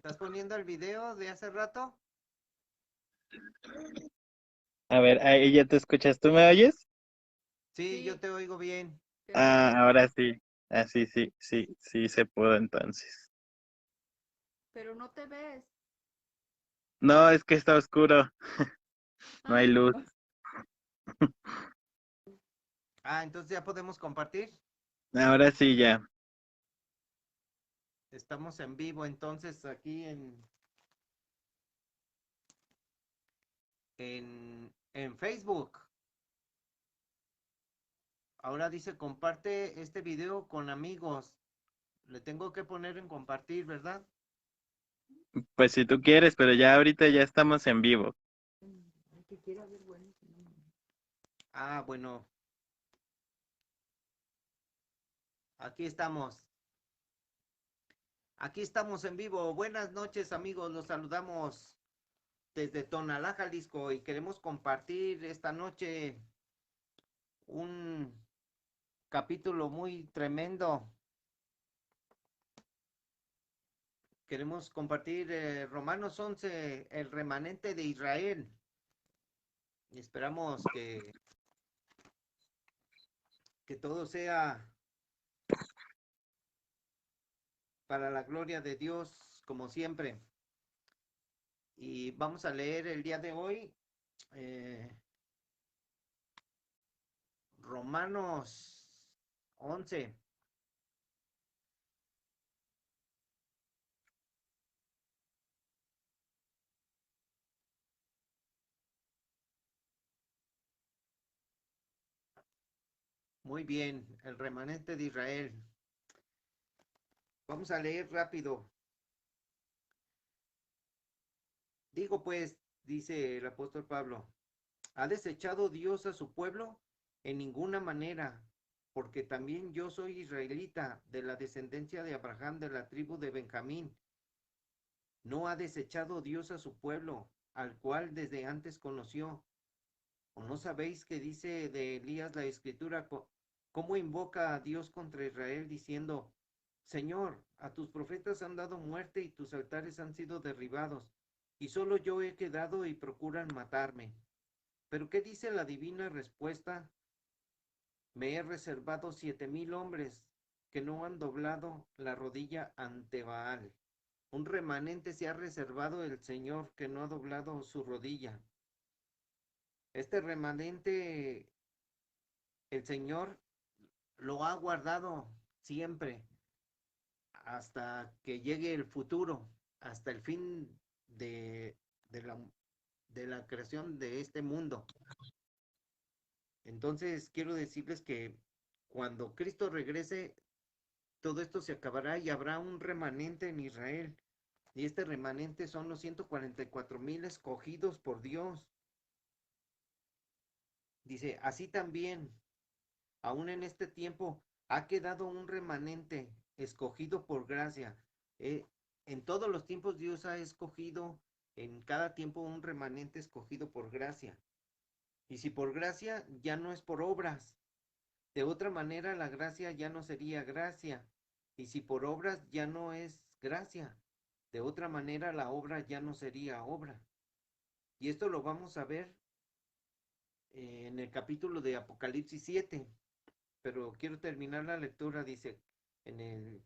¿Estás poniendo el video de hace rato? A ver, ahí ya te escuchas. ¿Tú me oyes? Sí, yo Sí, te oigo bien. Ahora sí. Sí, sí, sí, sí se pudo entonces. pero no te ves. No, es que está oscuro, no hay Ay, luz. Dios. Entonces ya podemos compartir. Ahora sí ya. Estamos en vivo entonces aquí en Facebook. Ahora dice comparte este video con amigos. Le tengo que poner en compartir, ¿verdad? Pues si tú quieres, pero ya ahorita ya estamos en vivo. El que quiera ver, bueno. Bueno, aquí estamos. Aquí estamos en vivo. Buenas noches, amigos. Los saludamos desde Tonalá, Jalisco, y queremos compartir esta noche un capítulo muy tremendo. Queremos compartir Romanos 11, el remanente de Israel. Y esperamos que todo sea para la gloria de Dios, como siempre. Y vamos a leer el día de hoy eh, Romanos 11. Muy bien, el remanente de Israel. Vamos a leer rápido. Digo pues, dice el apóstol Pablo, ¿ha desechado Dios a su pueblo? En ninguna manera, porque también yo soy israelita, de la descendencia de Abraham, de la tribu de Benjamín. ¿No ha desechado Dios a su pueblo, al cual desde antes conoció? ¿O no sabéis que dice de Elías la escritura, cómo invoca a Dios contra Israel diciendo, Señor, a tus profetas han dado muerte y tus altares han sido derribados, y solo yo he quedado y procuran matarme? Pero ¿qué dice la divina respuesta? Me he reservado 7,000 hombres que no han doblado la rodilla ante Baal. Un remanente se ha reservado el Señor que no ha doblado su rodilla. Este remanente, el Señor lo ha guardado siempre hasta que llegue el futuro, hasta el fin de, de la, de la creación de este mundo. Entonces, quiero decirles que cuando Cristo regrese, todo esto se acabará y habrá un remanente en Israel. Y este remanente son los 144,000 escogidos por Dios. Dice, así también, aún en este tiempo, ha quedado un remanente escogido por gracia. Eh, en todos los tiempos Dios ha escogido, en cada tiempo un remanente escogido por gracia. Y si por gracia, ya no es por obras. De otra manera, la gracia ya no sería gracia. Y si por obras, ya no es gracia. De otra manera, la obra ya no sería obra. Y esto lo vamos a ver en el capítulo de Apocalipsis 7. Pero quiero terminar la lectura, dice en el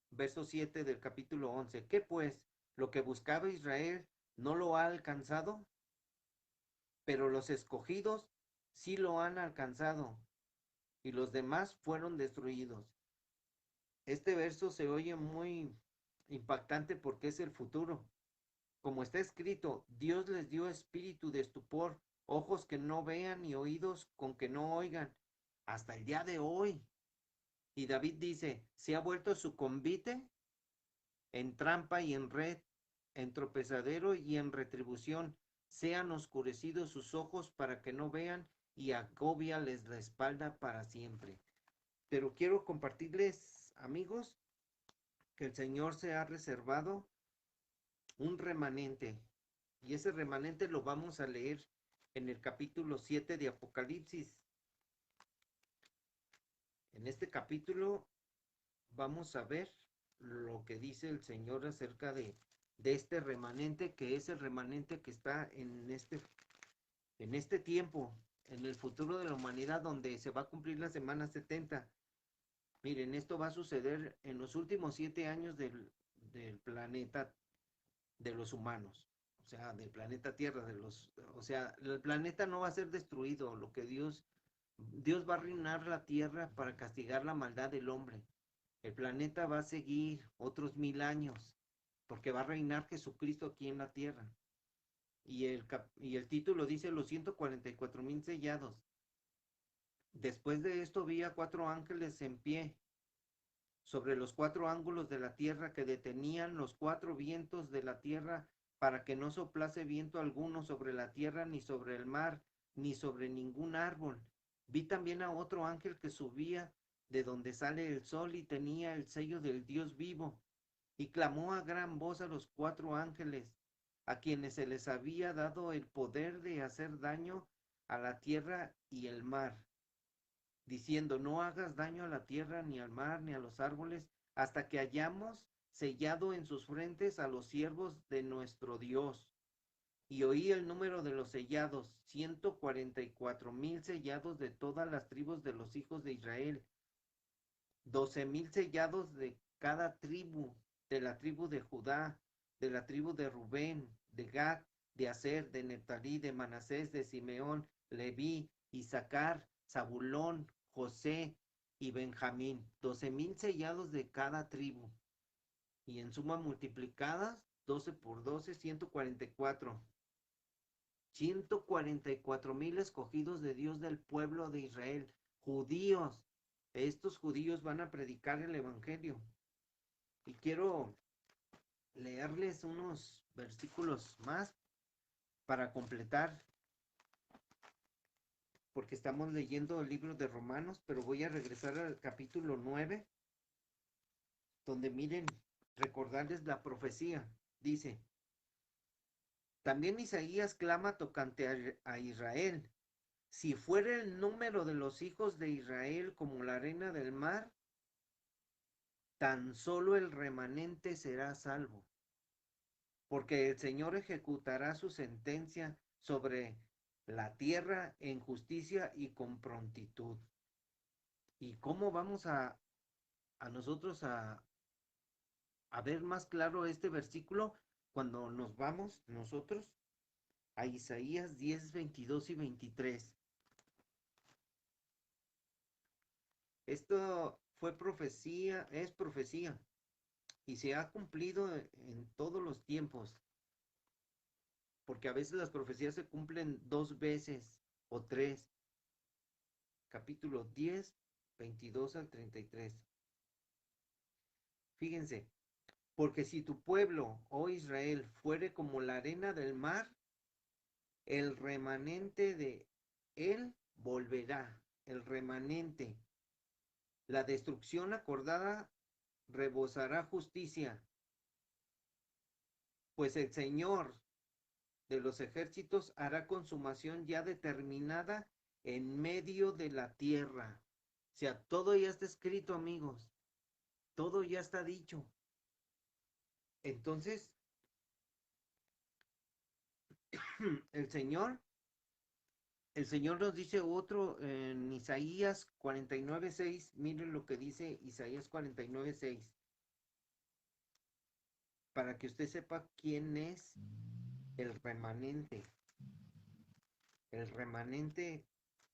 verso 7 del capítulo 11. ¿Qué pues? Lo que buscaba Israel no lo ha alcanzado, pero los escogidos sí lo han alcanzado, y los demás fueron destruidos. Este verso se oye muy impactante porque es el futuro. Como está escrito, Dios les dio espíritu de estupor, ojos que no vean y oídos con que no oigan, hasta el día de hoy. Y David dice, se ha vuelto su convite en trampa y en red, en tropezadero y en retribución. Sean oscurecidos sus ojos para que no vean y agóbiales la espalda para siempre. Pero quiero compartirles, amigos, que el Señor se ha reservado un remanente. Y ese remanente lo vamos a leer en el capítulo 7 de Apocalipsis. En este capítulo vamos a ver lo que dice el Señor acerca de este remanente, que es el remanente que está en este tiempo, en el futuro de la humanidad, donde se va a cumplir la semana 70. Miren, esto va a suceder en los últimos 7 años del planeta, de los humanos, o sea, del planeta Tierra, o sea, el planeta no va a ser destruido, lo que Dios va a reinar la Tierra para castigar la maldad del hombre. El planeta va a seguir otros 1000 años, porque va a reinar Jesucristo aquí en la Tierra. Y el título dice los 144,000 sellados. Después de esto vi a 4 ángeles en pie sobre los 4 ángulos de la tierra, que detenían los 4 vientos de la tierra, para que no soplase viento alguno sobre la tierra, ni sobre el mar, ni sobre ningún árbol. Vi también a otro ángel que subía de donde sale el sol, y tenía el sello del Dios vivo, y clamó a gran voz a los 4 ángeles, a quienes se les había dado el poder de hacer daño a la tierra y el mar, diciendo: no hagas daño a la tierra, ni al mar, ni a los árboles, hasta que hayamos sellado en sus frentes a los siervos de nuestro Dios. Y oí el número de los sellados: 144,000 sellados de todas las tribus de los hijos de Israel. 12,000 sellados de cada tribu: de la tribu de Judá, de la tribu de Rubén, de Gad, de Aser, de Neftalí, de Manasés, de Simeón, Leví, Isaacar, Zabulón, José y Benjamín. 12,000 sellados de cada tribu. Y en suma multiplicadas, 12 por 12, 144. 144,000 escogidos de Dios del pueblo de Israel, judíos. Estos judíos van a predicar el evangelio. Y quiero leerles unos versículos más para completar, porque estamos leyendo el libro de Romanos, pero voy a regresar al capítulo 9, donde miren, recordarles la profecía. Dice: también Isaías clama tocante a Israel: si fuera el número de los hijos de Israel como la arena del mar, tan solo el remanente será salvo, porque el Señor ejecutará su sentencia sobre la tierra en justicia y con prontitud. ¿Y cómo vamos a nosotros a ver más claro este versículo? Cuando nos vamos nosotros a Isaías 10, 22 y 23. Esto fue profecía, es profecía, y se ha cumplido en todos los tiempos, porque a veces las profecías se cumplen 2 veces o 3. Capítulo 10, 22 al 33. Fíjense: porque si tu pueblo, oh Israel, fuere como la arena del mar, el remanente de él volverá, el remanente. La destrucción acordada rebosará justicia, pues el Señor de los ejércitos hará consumación ya determinada en medio de la tierra. O sea, todo ya está escrito, amigos. Todo ya está dicho. Entonces, el Señor, el Señor nos dice otro en Isaías 49:6. Miren lo que dice Isaías 49:6. Para que usted sepa quién es el remanente. El remanente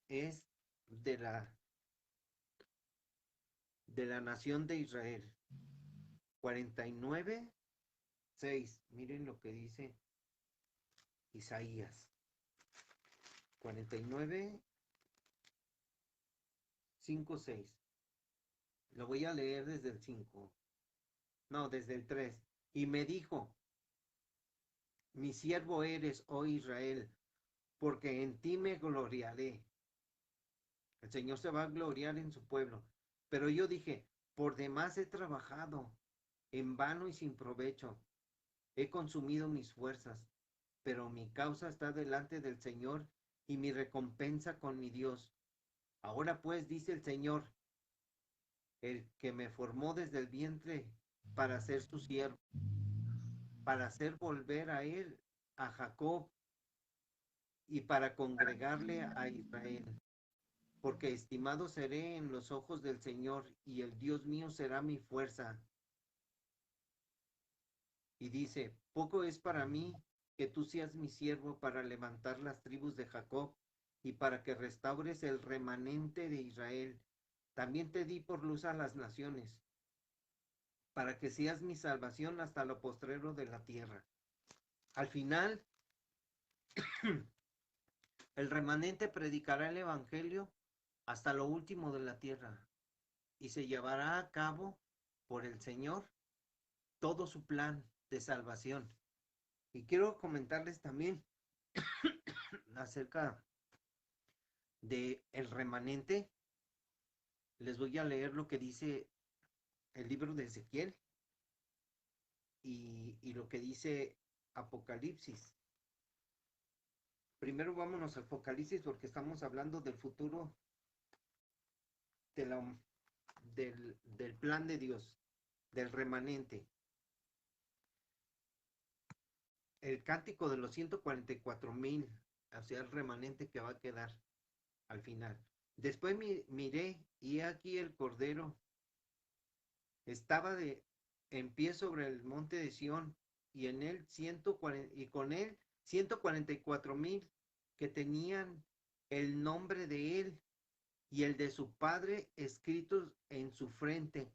es de la nación de Israel. 49:6. Miren lo que dice Isaías 49:5-6. Lo voy a leer desde el 5. No, desde el 3. Y me dijo: mi siervo eres, oh Israel, porque en ti me gloriaré. El Señor se va a gloriar en su pueblo. Pero yo dije: por demás he trabajado, en vano y sin provecho. He consumido mis fuerzas, pero mi causa está delante del Señor, y mi recompensa con mi Dios. Ahora pues, dice el Señor, el que me formó desde el vientre para ser su siervo, para hacer volver a él a Jacob y para congregarle a Israel. Porque estimado seré en los ojos del Señor, y el Dios mío será mi fuerza. Y dice, poco es para mí que tú seas mi siervo para levantar las tribus de Jacob y para que restaures el remanente de Israel. También te di por luz a las naciones, para que seas mi salvación hasta lo postrero de la tierra. Al final, el remanente predicará el evangelio hasta lo último de la tierra y se llevará a cabo por el Señor todo su plan de salvación. Y quiero comentarles también acerca de el remanente. Les voy a leer lo que dice el libro de Ezequiel y lo que dice Apocalipsis. Primero vámonos a Apocalipsis porque estamos hablando del futuro de del plan de Dios, del remanente. El cántico de los 144,000, o sea, el remanente que va a quedar al final. Después miré y he aquí el Cordero estaba en pie sobre el monte de Sión y en él 140, y con él 144,000 que tenían el nombre de él y el de su padre escritos en su frente.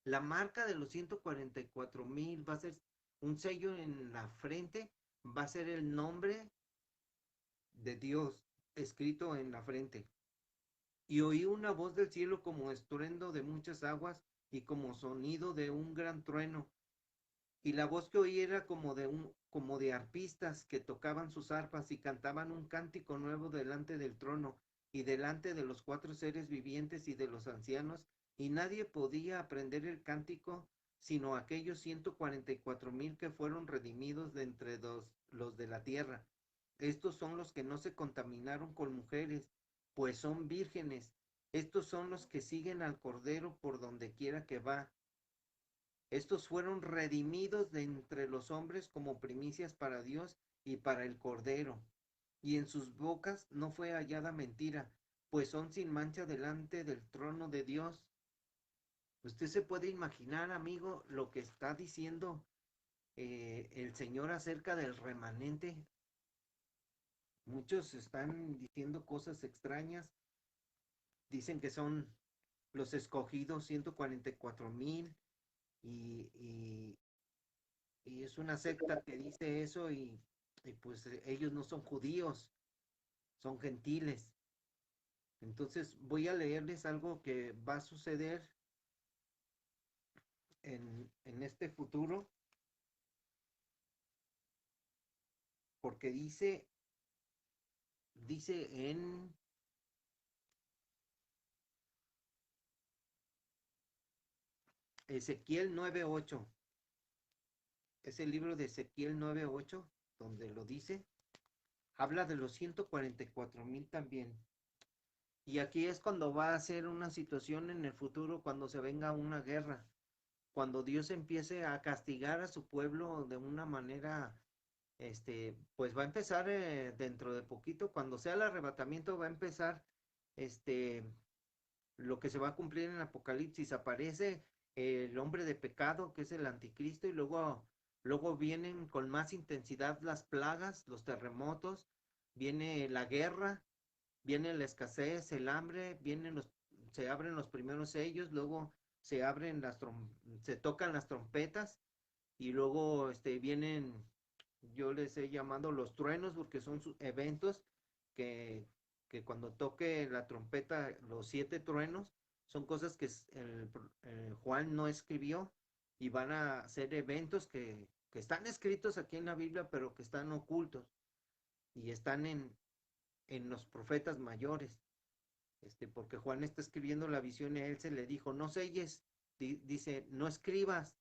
La marca de los 144,000 va a ser un sello en la frente, va a ser el nombre de Dios escrito en la frente. Y oí una voz del cielo como estruendo de muchas aguas y como sonido de un gran trueno. Y la voz que oí era como de arpistas que tocaban sus arpas y cantaban un cántico nuevo delante del trono y delante de los 4 seres vivientes y de los ancianos, y nadie podía aprender el cántico sino aquellos 144,000 que fueron redimidos de entre los de la tierra. Estos son los que no se contaminaron con mujeres, pues son vírgenes. Estos son los que siguen al Cordero por donde quiera que va. Estos fueron redimidos de entre los hombres como primicias para Dios y para el Cordero. Y en sus bocas no fue hallada mentira, pues son sin mancha delante del trono de Dios. Usted se puede imaginar, amigo, lo que está diciendo el Señor acerca del remanente. Muchos están diciendo cosas extrañas. Dicen que son los escogidos 144,000 y, y es una secta que dice eso y pues ellos no son judíos, son gentiles. Entonces voy a leerles algo que va a suceder en este futuro, porque dice en Ezequiel 9:8, es el libro de Ezequiel 9:8, donde lo dice, habla de los 144,000 también. Y aquí es cuando va a ser una situación en el futuro, cuando se venga una guerra, cuando Dios empiece a castigar a su pueblo de una manera, pues va a empezar dentro de poquito, cuando sea el arrebatamiento va a empezar, este, lo que se va a cumplir en Apocalipsis. Aparece el hombre de pecado, que es el anticristo, y luego vienen con más intensidad las plagas, los terremotos, viene la guerra, viene la escasez, el hambre, se abren los primeros sellos, luego se tocan las trompetas y luego vienen, yo les he llamado los truenos porque son eventos que, que cuando toque la trompeta, los 7 truenos, son cosas que Juan no escribió y van a ser eventos que están escritos aquí en la Biblia, pero que están ocultos y están en los profetas mayores. Porque Juan está escribiendo la visión y a él se le dijo, no selles, dice, no escribas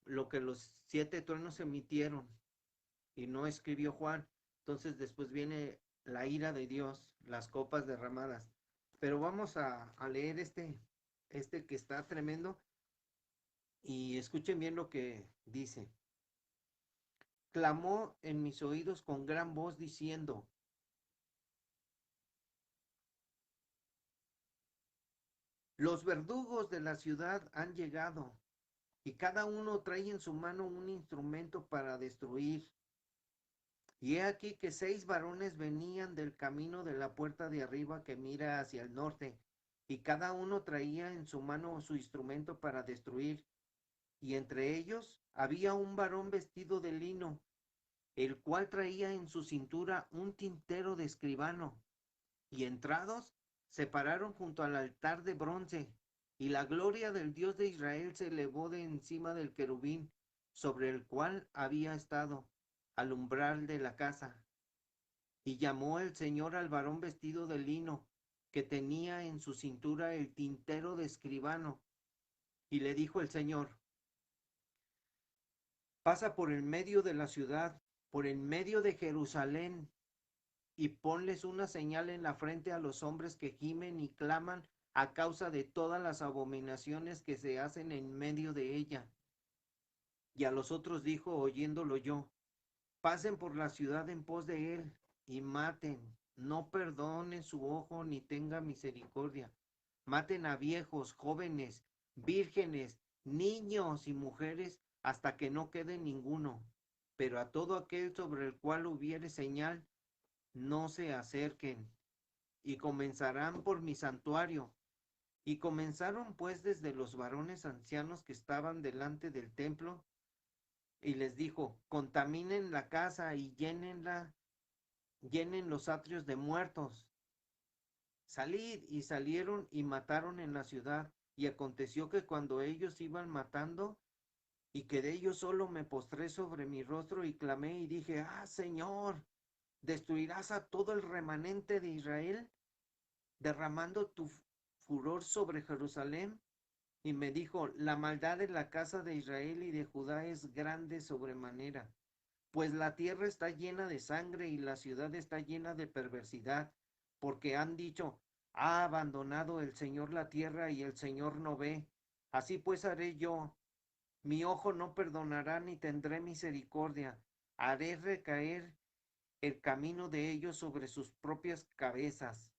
lo que los 7 truenos emitieron, y no escribió Juan. Entonces después viene la ira de Dios, las copas derramadas. Pero vamos a leer este que está tremendo y escuchen bien lo que dice. clamó en mis oídos con gran voz diciendo: los verdugos de la ciudad han llegado, y cada uno trae en su mano un instrumento para destruir. Y he aquí que 6 varones venían del camino de la puerta de arriba que mira hacia el norte, y cada uno traía en su mano su instrumento para destruir. Y entre ellos había un varón vestido de lino, el cual traía en su cintura un tintero de escribano. Y entrados, se pararon junto al altar de bronce, y la gloria del Dios de Israel se elevó de encima del querubín, sobre el cual había estado, al umbral de la casa. Y llamó el Señor al varón vestido de lino, que tenía en su cintura el tintero de escribano, y le dijo el Señor: pasa por el medio de la ciudad, por el medio de Jerusalén, y ponles una señal en la frente a los hombres que gimen y claman a causa de todas las abominaciones que se hacen en medio de ella. Y a los otros dijo, oyéndolo yo: pasen por la ciudad en pos de él, y maten, no perdonen su ojo ni tenga misericordia. Maten a viejos, jóvenes, vírgenes, niños y mujeres, hasta que no quede ninguno. Pero a todo aquel sobre el cual hubiere señal, no se acerquen. Y comenzarán por mi santuario. Y comenzaron pues desde los varones ancianos que estaban delante del templo, y les dijo: contaminen la casa y llénenla, llenen los atrios de muertos. Salid. Y salieron y mataron en la ciudad. Y aconteció que cuando ellos iban matando, y quedé yo solo, me postré sobre mi rostro y clamé y dije: ah, Señor, ¿destruirás a todo el remanente de Israel, derramando tu furor sobre Jerusalén? Y me dijo: la maldad de la casa de Israel y de Judá es grande sobremanera, pues la tierra está llena de sangre y la ciudad está llena de perversidad, porque han dicho: ha abandonado el Señor la tierra y el Señor no ve. Así pues haré yo: mi ojo no perdonará ni tendré misericordia. Haré recaer el camino de ellos sobre sus propias cabezas.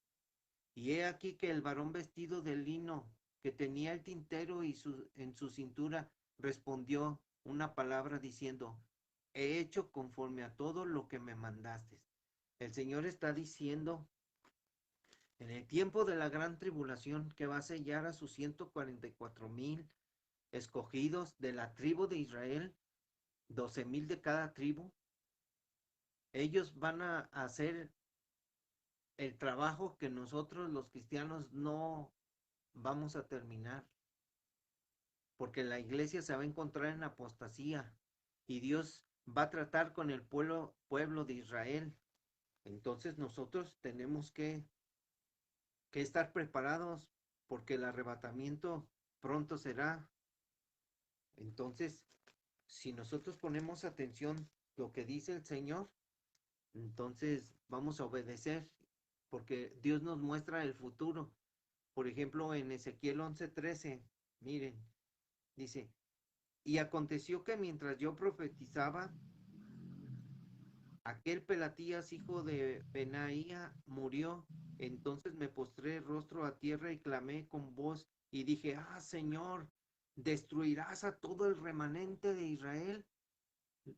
Y he aquí que el varón vestido de lino, que tenía el tintero en su cintura, respondió una palabra diciendo: he hecho conforme a todo lo que me mandaste. El Señor está diciendo, en el tiempo de la gran tribulación, que va a sellar a sus 144,000 escogidos de la tribu de Israel, 12,000 de cada tribu. Ellos van a hacer el trabajo que nosotros los cristianos no vamos a terminar, porque la iglesia se va a encontrar en apostasía y Dios va a tratar con el pueblo de Israel. Entonces nosotros tenemos que estar preparados, porque el arrebatamiento pronto será. Entonces, si nosotros ponemos atención lo que dice el Señor, entonces vamos a obedecer, porque Dios nos muestra el futuro. Por ejemplo, en Ezequiel 11:13, miren, dice: y aconteció que mientras yo profetizaba, aquel Pelatías, hijo de Benaía, murió. Entonces me postré rostro a tierra y clamé con voz y dije: ah, Señor, ¿destruirás a todo el remanente de Israel?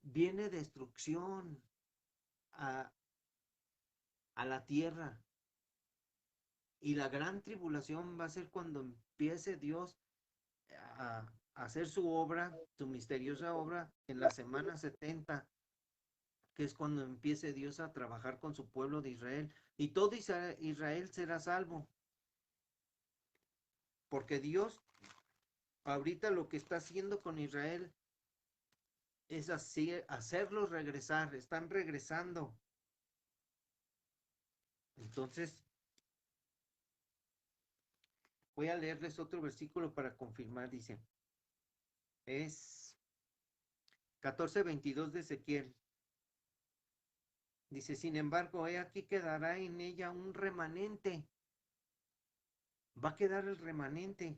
Viene destrucción a, a la tierra. Y la gran tribulación va a ser cuando empiece Dios a hacer su obra, su misteriosa obra, en la semana 70, que es cuando empiece Dios a trabajar con su pueblo de Israel. Y todo Israel será salvo, porque Dios ahorita lo que está haciendo con Israel es así, hacerlos regresar. Están regresando. Entonces, voy a leerles otro versículo para confirmar. Dice, es 14:22 de Ezequiel. Dice: sin embargo, he aquí quedará en ella un remanente. Va a quedar el remanente.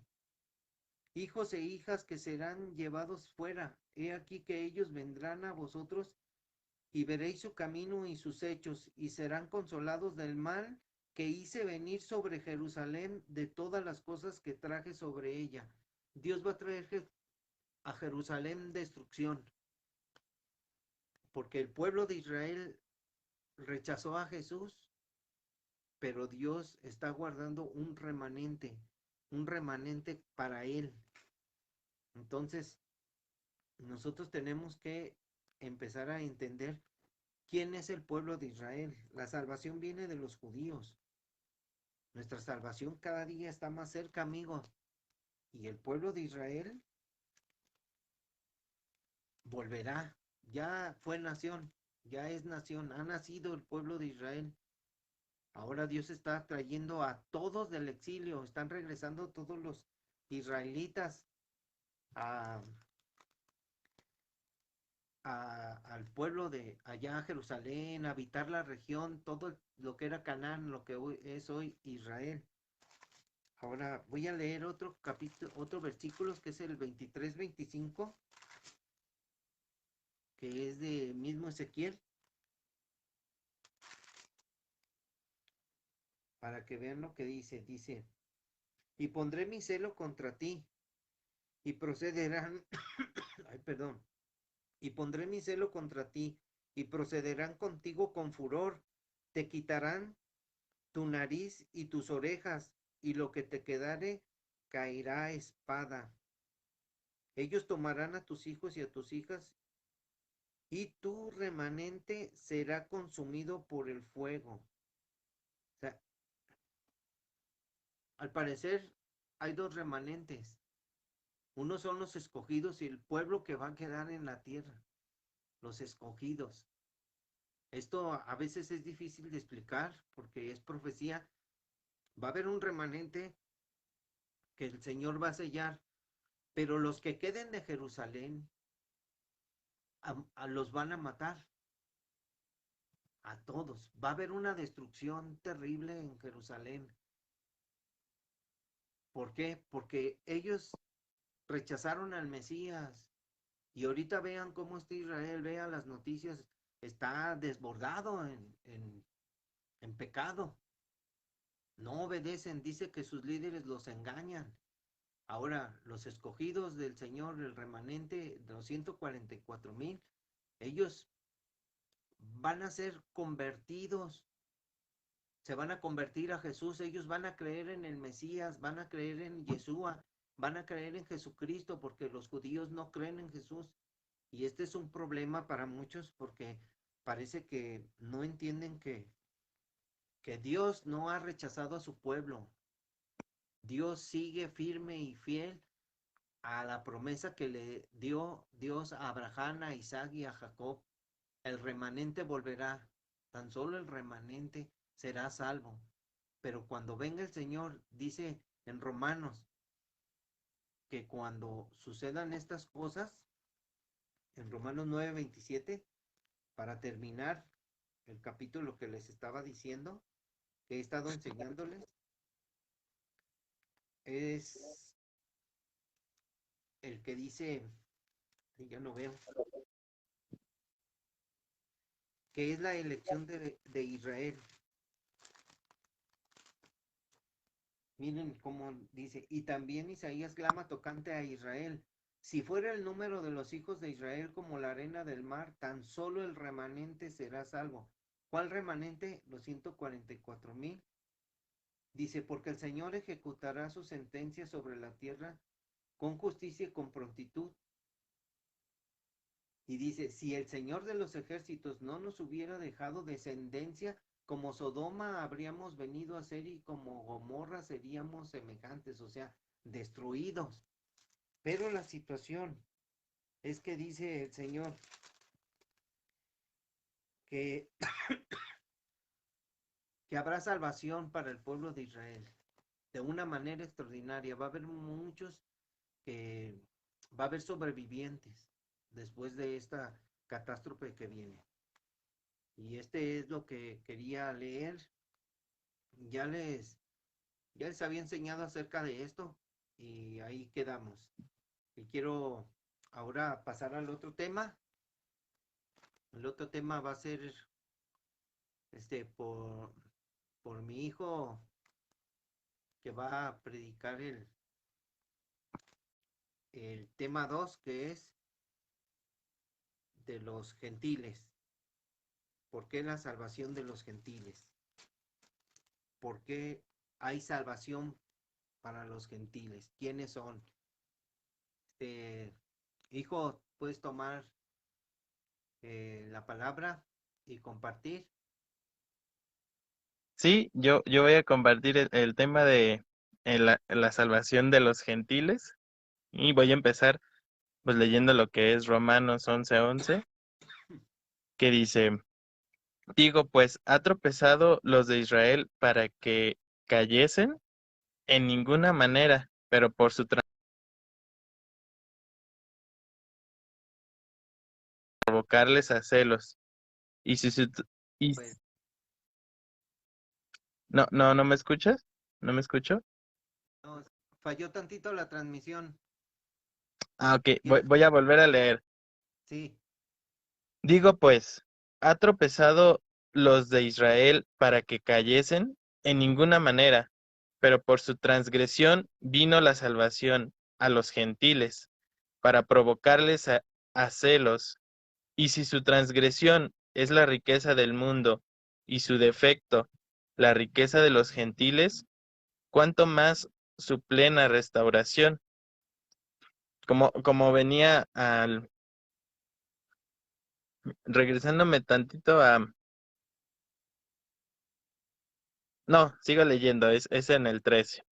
Hijos e hijas que serán llevados fuera. He aquí que ellos vendrán a vosotros y veréis su camino y sus hechos, y serán consolados del mal que hice venir sobre Jerusalén de todas las cosas que traje sobre ella. Dios va a traer a Jerusalén destrucción, porque el pueblo de Israel rechazó a Jesús, pero Dios está guardando un remanente para él. Entonces, nosotros tenemos que empezar a entender quién es el pueblo de Israel. La salvación viene de los judíos. Nuestra salvación cada día está más cerca, amigos. Y el pueblo de Israel volverá. Ya fue nación, ya es nación, ha nacido el pueblo de Israel. Ahora Dios está trayendo a todos del exilio, están regresando todos los israelitas a, al pueblo de allá, a Jerusalén, a habitar la región, todo lo que era Canaán, lo que hoy es hoy Israel. Ahora voy a leer otro capítulo, otro versículo que es el 23-25, que es de mismo Ezequiel, para que vean lo que dice. Dice, y pondré mi celo contra ti, y procederán, ay, perdón, y pondré mi celo contra ti, y procederán contigo con furor, te quitarán tu nariz y tus orejas, y lo que te quedare caerá a espada. Ellos tomarán a tus hijos y a tus hijas, y tu remanente será consumido por el fuego. O sea, al parecer hay dos remanentes. Unos son los escogidos y el pueblo que va a quedar en la tierra. Los escogidos. Esto a veces es difícil de explicar porque es profecía. Va a haber un remanente que el Señor va a sellar, pero los que queden de Jerusalén a los van a matar. A todos. Va a haber una destrucción terrible en Jerusalén. ¿Por qué? Porque ellos rechazaron al Mesías. Y ahorita vean cómo está Israel, vean las noticias, está desbordado en pecado. No obedecen, dice que sus líderes los engañan. Ahora, los escogidos del Señor, el remanente de los 144,000, ellos van a ser convertidos, se van a convertir a Jesús, ellos van a creer en el Mesías, van a creer en Yeshua, van a creer en Jesucristo, porque los judíos no creen en Jesús. Y este es un problema para muchos porque parece que no entienden que Dios no ha rechazado a su pueblo. Dios sigue firme y fiel a la promesa que le dio Dios a Abraham, a Isaac y a Jacob. El remanente volverá, tan solo el remanente será salvo. Pero cuando venga el Señor, dice en Romanos, que cuando sucedan estas cosas, en Romanos 9:27, para terminar el capítulo que les estaba diciendo, que he estado enseñándoles, es el que dice, ya no veo, que es la elección de Israel. Miren cómo dice, y también Isaías clama tocante a Israel. Si fuera el número de los hijos de Israel como la arena del mar, tan solo el remanente será salvo. ¿Cuál remanente? Los 144,000. Dice, porque el Señor ejecutará su sentencia sobre la tierra con justicia y con prontitud. Y dice, si el Señor de los ejércitos no nos hubiera dejado descendencia, como Sodoma habríamos venido a ser y como Gomorra seríamos semejantes, o sea, destruidos. Pero la situación es que dice el Señor que, que habrá salvación para el pueblo de Israel de una manera extraordinaria. Va a haber muchos que va a haber sobrevivientes después de esta catástrofe que viene. Y este es lo que quería leer. Ya les, ya les había enseñado acerca de esto y ahí quedamos. Y quiero ahora pasar al otro tema. El otro tema va a ser este por mi hijo que va a predicar el tema 2 que es de los gentiles. ¿Por qué la salvación de los gentiles? ¿Por qué hay salvación para los gentiles? ¿Quiénes son? Este, hijo, puedes tomar la palabra y compartir. Sí, yo voy a compartir el tema de la salvación de los gentiles y voy a empezar pues leyendo lo que es Romanos 11:11, que dice, digo pues, ¿ha tropezado los de Israel para que cayesen? En ninguna manera, pero por su provocarles a celos. Y si su, y, Pues no me escuchas, ¿no me escucho? no, falló tantito la transmisión. Ah, ok, ¿Quieres? voy a volver a leer. Sí, Digo pues, ¿ha tropezado los de Israel para que cayesen? En ninguna manera, pero por su transgresión vino la salvación a los gentiles, para provocarles a celos. Y si su transgresión es la riqueza del mundo, y su defecto la riqueza de los gentiles, ¿cuánto más su plena restauración? Como venía regresándome tantito no, sigo leyendo, es en el 13.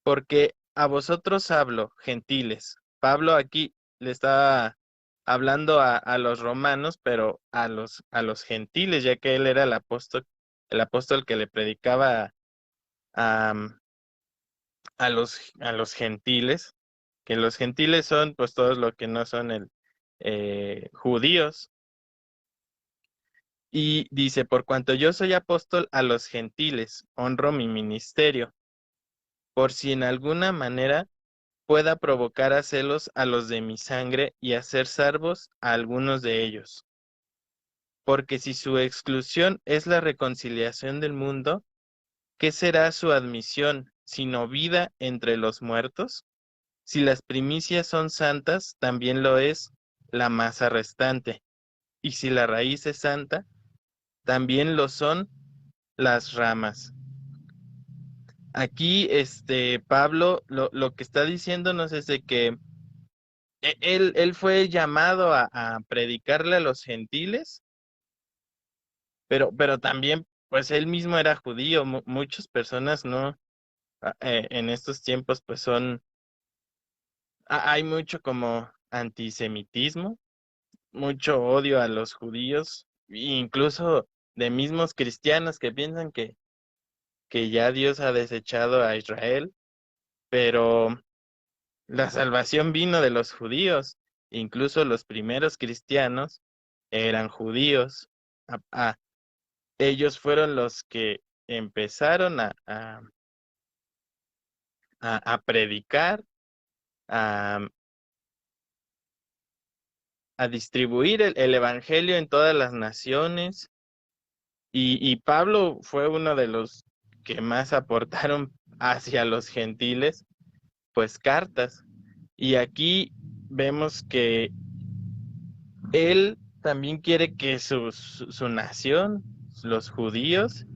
Porque a vosotros hablo, gentiles. Pablo aquí le está hablando a los romanos, pero a los gentiles, ya que él era el apóstol que le predicaba a, a los gentiles, que los gentiles son pues todos los que no son judíos. Y dice, por cuanto yo soy apóstol a los gentiles, honro mi ministerio, por si en alguna manera pueda provocar a celos a los de mi sangre y hacer salvos a algunos de ellos. Porque si su exclusión es la reconciliación del mundo, ¿qué será su admisión sino vida entre los muertos? Si las primicias son santas, también lo es la masa restante. Y si la raíz es santa, también lo son las ramas. Aquí, Pablo, lo que está diciéndonos es de que él fue llamado a predicarle a los gentiles, pero también, pues él mismo era judío. Muchas personas no, en estos tiempos, pues hay mucho como antisemitismo, mucho odio a los judíos, e incluso de mismos cristianos que piensan que ya Dios ha desechado a Israel, pero la salvación vino de los judíos. Incluso los primeros cristianos eran judíos. A- a- Ellos fueron los que empezaron a predicar, a, a distribuir el evangelio en todas las naciones. Y Pablo fue uno de los que más aportaron hacia los gentiles, pues cartas. Y aquí vemos que él también quiere que su nación, los judíos,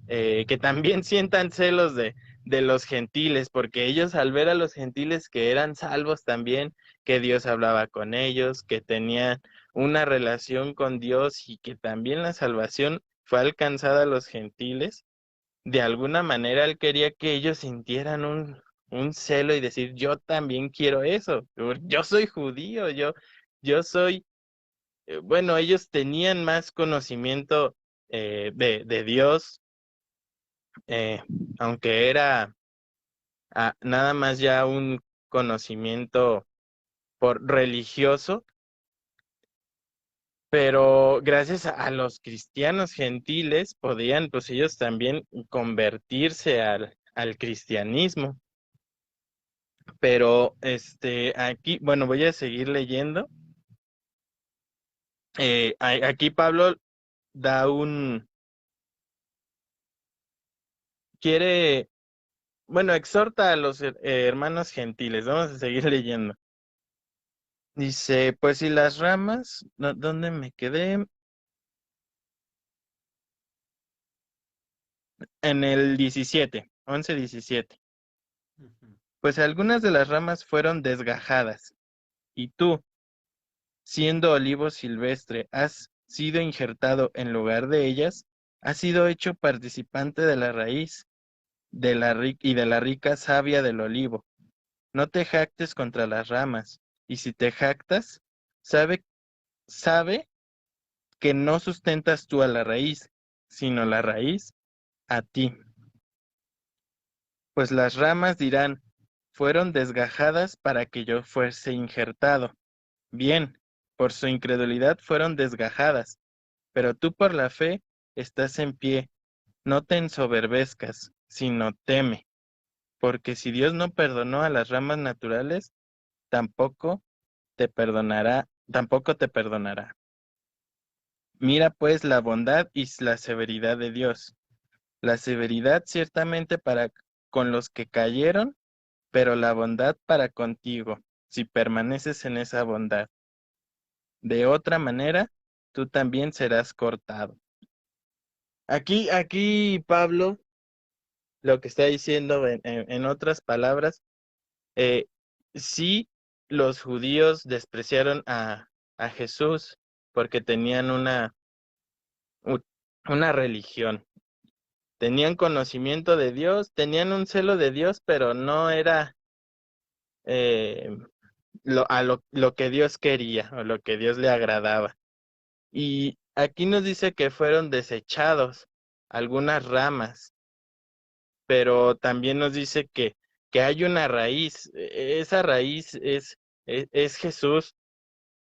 que también sientan celos de los gentiles, porque ellos al ver a los gentiles que eran salvos también, que Dios hablaba con ellos, que tenían una relación con Dios y que también la salvación fue alcanzada a los gentiles, de alguna manera él quería que ellos sintieran un celo y decir, yo también quiero eso, yo soy judío, yo soy, bueno, ellos tenían más conocimiento de Dios, eh, aunque era nada más ya un conocimiento por religioso, pero gracias a los cristianos gentiles podían pues ellos también convertirse al cristianismo. Pero aquí, bueno, voy a seguir leyendo Aquí Pablo da quiere, bueno, exhorta a los hermanos gentiles. Vamos a seguir leyendo. Dice, pues si las ramas, ¿dónde me quedé? En el 17, 11:17. Ujú. Pues algunas de las ramas fueron desgajadas, y tú, siendo olivo silvestre, has sido injertado en lugar de ellas, has sido hecho participante de la raíz y de la rica savia del olivo. No te jactes contra las ramas, y si te jactas, sabe que no sustentas tú a la raíz, sino la raíz a ti. Pues las ramas dirán, fueron desgajadas para que yo fuese injertado. Bien, por su incredulidad fueron desgajadas, pero tú por la fe estás en pie. No te ensoberbezcas, sino teme, porque si Dios no perdonó a las ramas naturales, tampoco tampoco te perdonará. Mira pues la bondad y la severidad de Dios. La severidad ciertamente para con los que cayeron, pero la bondad para contigo, si permaneces en esa bondad. De otra manera, tú también serás cortado. Aquí Pablo lo que está diciendo en otras palabras, eh, sí los judíos despreciaron a Jesús porque tenían u- una religión, tenían conocimiento de Dios, tenían un celo de Dios, pero no era eh, lo que Dios quería o lo que Dios le agradaba. Y aquí nos dice que fueron desechados algunas ramas, pero también nos dice que hay una raíz. Esa raíz es Jesús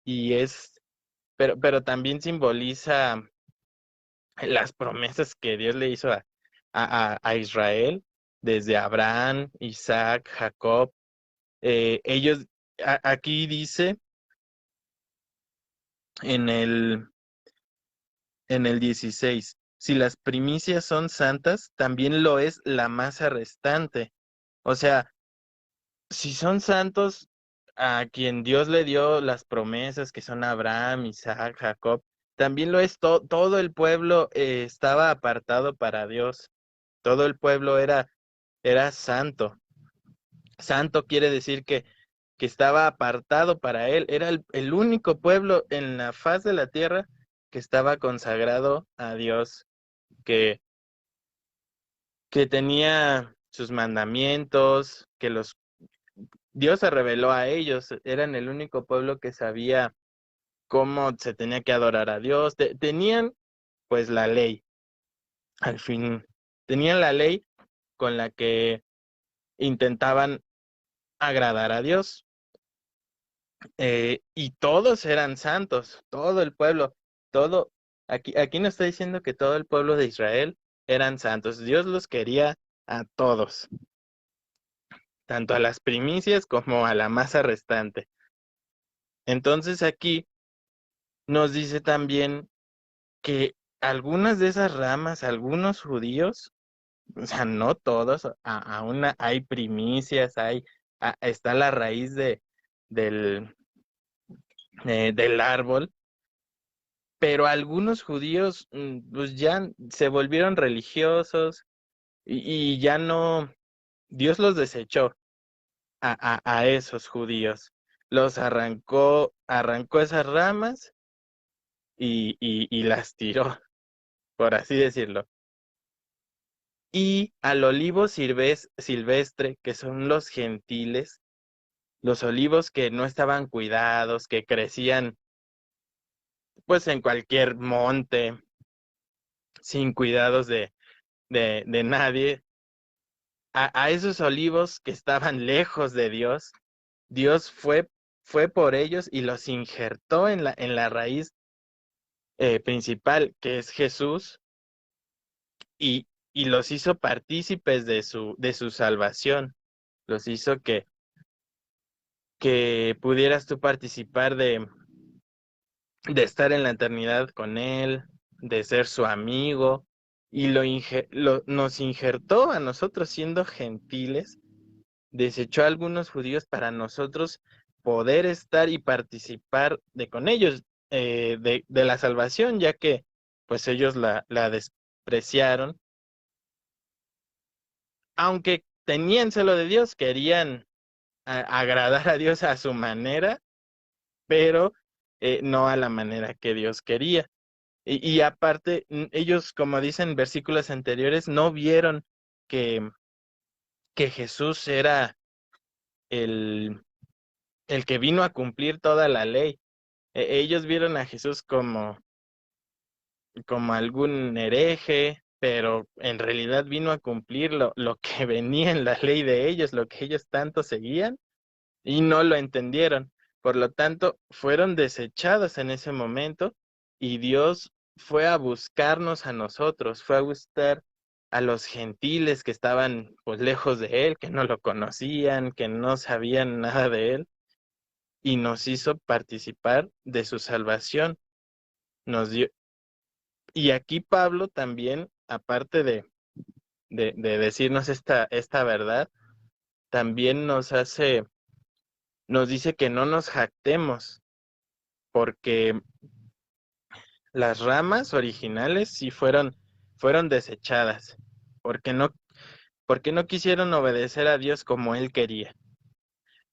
y pero también simboliza las promesas que Dios le hizo a Israel, desde Abraham, Isaac, Jacob. Ellos, aquí dice en el 16, si las primicias son santas, también lo es la masa restante. O sea, si son santos a quien Dios le dio las promesas que son Abraham, Isaac, Jacob, también lo es todo el pueblo estaba apartado para Dios. Todo el pueblo era santo. Santo quiere decir que estaba apartado para él. Era el único pueblo en la faz de la tierra que estaba consagrado a Dios, que, que tenía sus mandamientos, Dios se reveló a ellos. Eran el único pueblo que sabía cómo se tenía que adorar a Dios. Tenían pues la ley, al fin, tenían la ley con la que intentaban agradar a Dios. Y todos eran santos, todo el pueblo, todo, aquí nos está diciendo que todo el pueblo de Israel eran santos. Dios los quería a todos, tanto a las primicias como a la masa restante. Entonces aquí nos dice también que algunas de esas ramas, algunos judíos, o sea, no todos, aún hay primicias, está la raíz del, del árbol, pero algunos judíos pues ya se volvieron religiosos y ya no, Dios los desechó a esos judíos, los arrancó esas ramas y las tiró, por así decirlo. Y al olivo silvestre, que son los gentiles, los olivos que no estaban cuidados, que crecían pues en cualquier monte, sin cuidados de nadie, a esos olivos que estaban lejos de Dios, Dios fue por ellos y los injertó en la raíz principal, que es Jesús, y los hizo partícipes de su salvación. Los hizo que pudieras tú participar de estar en la eternidad con Él, de ser su amigo, y nos injertó a nosotros siendo gentiles, desechó a algunos judíos para nosotros poder estar y participar de con ellos de la salvación, ya que pues ellos la despreciaron, aunque tenían celo de Dios, querían agradar a Dios a su manera, pero no a la manera que Dios quería. Y aparte, ellos, como dicen versículos anteriores, no vieron que, que Jesús era el, el que vino a cumplir toda la ley. Ellos vieron a Jesús como algún hereje, pero en realidad vino a cumplir lo que venía en la ley de ellos, lo que ellos tanto seguían, y no lo entendieron. Por lo tanto, fueron desechados en ese momento y Dios fue a buscarnos a nosotros, fue a buscar a los gentiles que estaban pues lejos de él, que no lo conocían, que no sabían nada de él, y nos hizo participar de su salvación. Nos dio, y aquí Pablo también, aparte de decirnos esta verdad, también nos dice que no nos jactemos, porque las ramas originales sí fueron desechadas, porque porque no quisieron obedecer a Dios como Él quería.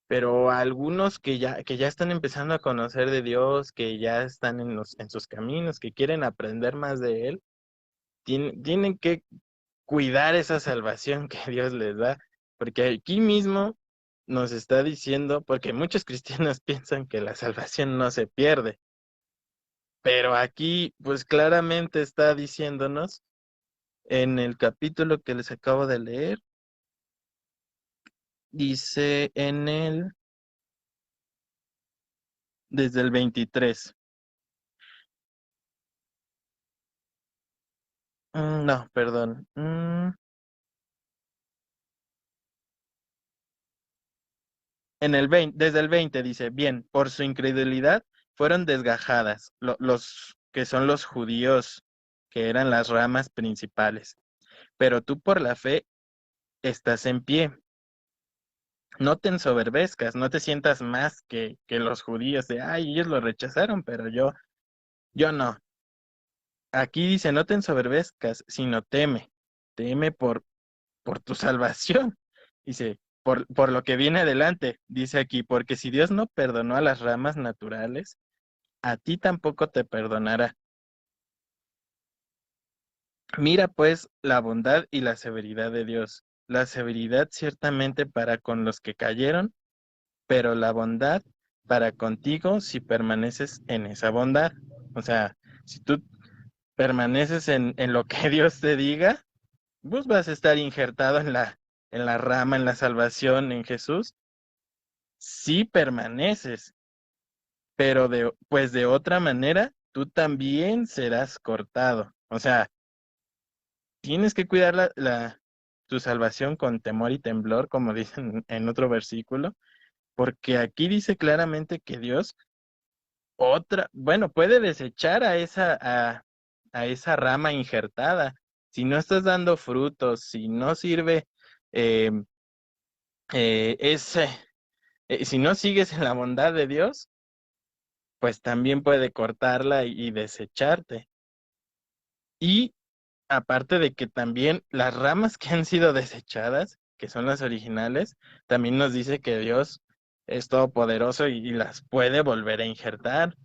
Pero algunos que ya están empezando a conocer de Dios, que ya están en sus caminos, que quieren aprender más de Él, tienen que cuidar esa salvación que Dios les da, porque aquí mismo nos está diciendo, porque muchos cristianos piensan que la salvación no se pierde, pero aquí pues claramente está diciéndonos en el capítulo que les acabo de leer, dice desde el 23. No, perdón. Desde el 20 dice, bien, por su incredulidad fueron desgajadas los que son los judíos, que eran las ramas principales, pero tú por la fe estás en pie. No te ensoberbezcas, no te sientas más que los judíos de, ay, ellos lo rechazaron, pero yo no. Aquí dice, no te ensoberbezcas, sino teme por tu salvación. Dice, por lo que viene adelante, dice aquí, porque si Dios no perdonó a las ramas naturales, a ti tampoco te perdonará. Mira pues la bondad y la severidad de Dios. La severidad ciertamente para con los que cayeron, pero la bondad para contigo si permaneces en esa bondad. O sea, si tú permaneces en lo que Dios te diga, vos vas a estar injertado en la rama, en la salvación, en Jesús, si permaneces, pero pues de otra manera, tú también serás cortado. O sea, tienes que cuidar tu salvación con temor y temblor, como dicen en otro versículo, porque aquí dice claramente que Dios bueno, puede desechar a esa rama injertada. Si no estás dando frutos, si no sirve eh, ese, si no sigues en la bondad de Dios, pues también puede cortarla y desecharte. Y aparte de que también las ramas que han sido desechadas, que son las originales, también nos dice que Dios es todopoderoso y las puede volver a injertar.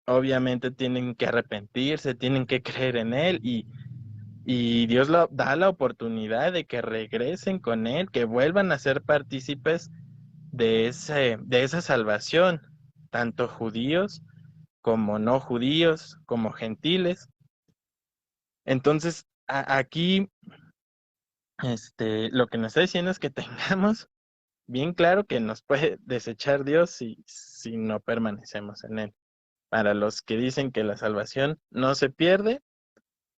Obviamente tienen que arrepentirse, tienen que creer en Él y Dios da la oportunidad de que regresen con Él, que vuelvan a ser partícipes de esa salvación, tanto judíos como no judíos, como gentiles. Entonces, aquí, lo que nos está diciendo es que tengamos bien claro que nos puede desechar Dios si no permanecemos en Él. Para los que dicen que la salvación no se pierde,